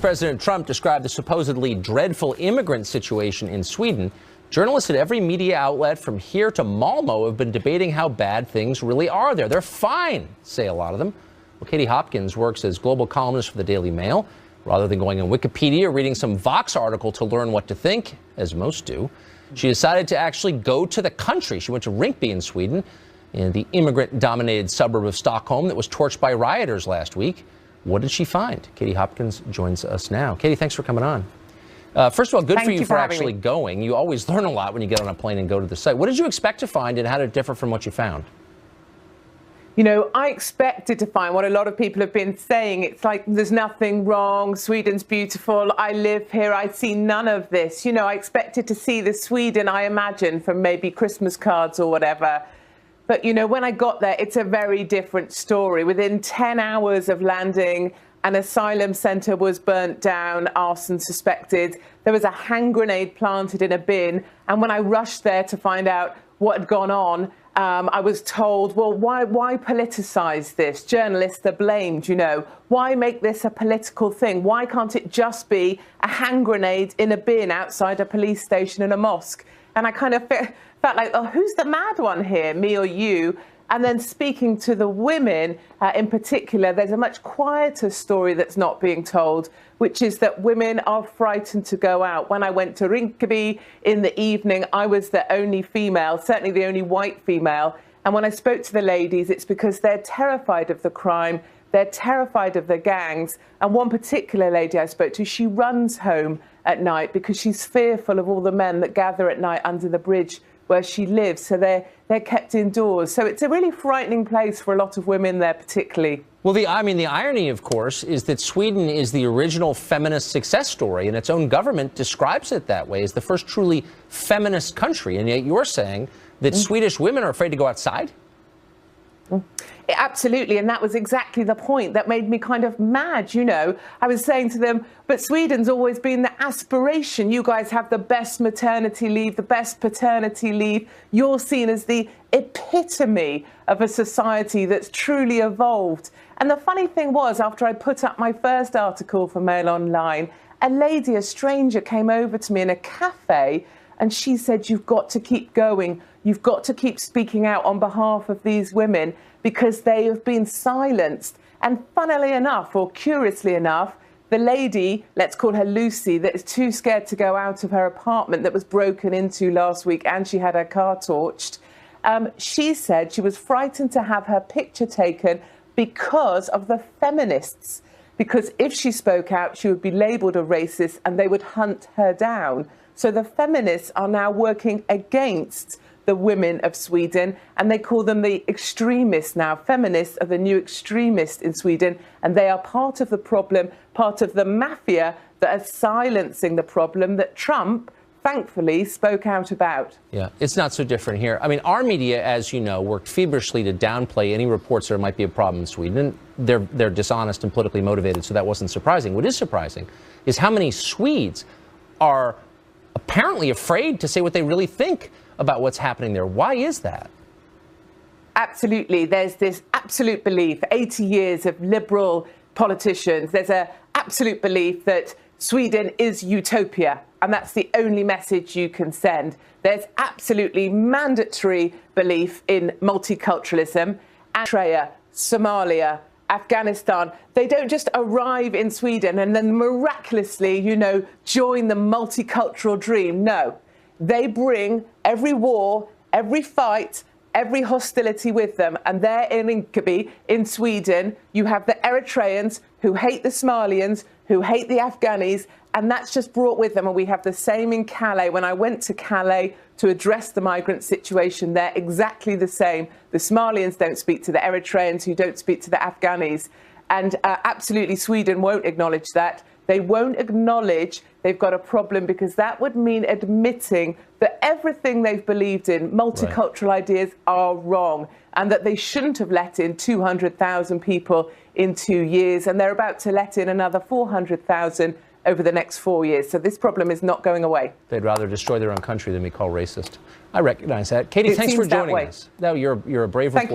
President Trump described the supposedly dreadful immigrant situation in Sweden. Journalists at every media outlet from here to Malmo have been debating how bad things really are there. They're fine, say a lot of them. Well, Katie Hopkins works as global columnist for the Daily Mail. Rather than going on Wikipedia or reading some Vox article to learn what to think, as most do, she decided to actually go to the country. She went to Rinkeby in Sweden, in the immigrant-dominated suburb of Stockholm that was torched by rioters last week. What did she find? Katie Hopkins joins us now. Katie, thanks for coming on. First of all, good for you for actually going. You always learn a lot when you get on a plane and go to the site. What did you expect to find, and how did it differ from what you found? You know, I expected to find what a lot of people have been saying. It's like, there's nothing wrong. Sweden's beautiful. I live here. I see none of this. You know, I expected to see the Sweden I imagine from maybe Christmas cards or whatever. But, you know, when I got there, it's a very different story. Within 10 hours of landing, an asylum centre was burnt down, arson suspected. There was a hand grenade planted in a bin. And when I rushed there to find out what had gone on, I was told, well, why politicise this? Journalists are blamed, you know. Why make this a political thing? Why can't it just be a hand grenade in a bin outside a police station and a mosque? And I kind of felt like, oh, who's the mad one here, me or you? And then speaking to the women in particular, there's a much quieter story that's not being told, which is that women are frightened to go out. When I went to Rinkeby in the evening, I was the only female, certainly the only white female. And when I spoke to the ladies, it's because they're terrified of the crime. They're terrified of the gangs. And one particular lady I spoke to, she runs home at night because she's fearful of all the men that gather at night under the bridge where she lives. So they're kept indoors. So it's a really frightening place for a lot of women there, particularly. Well, the irony, of course, is that Sweden is the original feminist success story, and its own government describes it that way as the first truly feminist country. And yet you're saying that Swedish women are afraid to go outside? Absolutely, and that was exactly the point that made me kind of mad, you know. I was saying to them, but Sweden's always been the aspiration. You guys have the best maternity leave, the best paternity leave. You're seen as the epitome of a society that's truly evolved. And the funny thing was, after I put up my first article for Mail Online, a lady, a stranger, came over to me in a cafe and she said, you've got to keep going. You've got to keep speaking out on behalf of these women because they have been silenced. And funnily enough, or curiously enough, the lady, let's call her Lucy, that is too scared to go out of her apartment that was broken into last week and she had her car torched, she said she was frightened to have her picture taken because of the feminists. Because if she spoke out, she would be labelled a racist and they would hunt her down. So the feminists are now working against the women of Sweden, and they call them the extremists now. Feminists are the new extremists in Sweden, and they are part of the problem, part of the mafia that are silencing the problem that Trump, thankfully, spoke out about. Yeah, it's not so different here. I mean, our media, as you know, worked feverishly to downplay any reports there might be a problem in Sweden. They're dishonest and politically motivated, so that wasn't surprising. What is surprising is how many Swedes are apparently afraid to say what they really think about what's happening there. Why is that? Absolutely. There's this absolute belief, 80 years of liberal politicians, there's an absolute belief that Sweden is utopia, and that's the only message you can send. There's absolutely mandatory belief in multiculturalism. Eritrea, Somalia, Afghanistan, they don't just arrive in Sweden and then miraculously, you know, join the multicultural dream. No, they bring every war, every fight, every hostility with them. And there in Rinkeby, in Sweden, you have the Eritreans who hate the Somalians, who hate the Afghanis, and that's just brought with them. And we have the same in Calais. When I went to Calais to address the migrant situation there, exactly the same. The Somalians don't speak to the Eritreans, who don't speak to the Afghanis. And absolutely, Sweden won't acknowledge that. They won't acknowledge they've got a problem because that would mean admitting that everything they've believed in, multicultural ideas, are wrong, and that they shouldn't have let in 200,000 people in 2 years, and they're about to let in another 400,000 over the next 4 years. So this problem is not going away. They'd rather destroy their own country than be called racist. I recognize that. Katie, thanks for joining us. No, you're a brave reporter.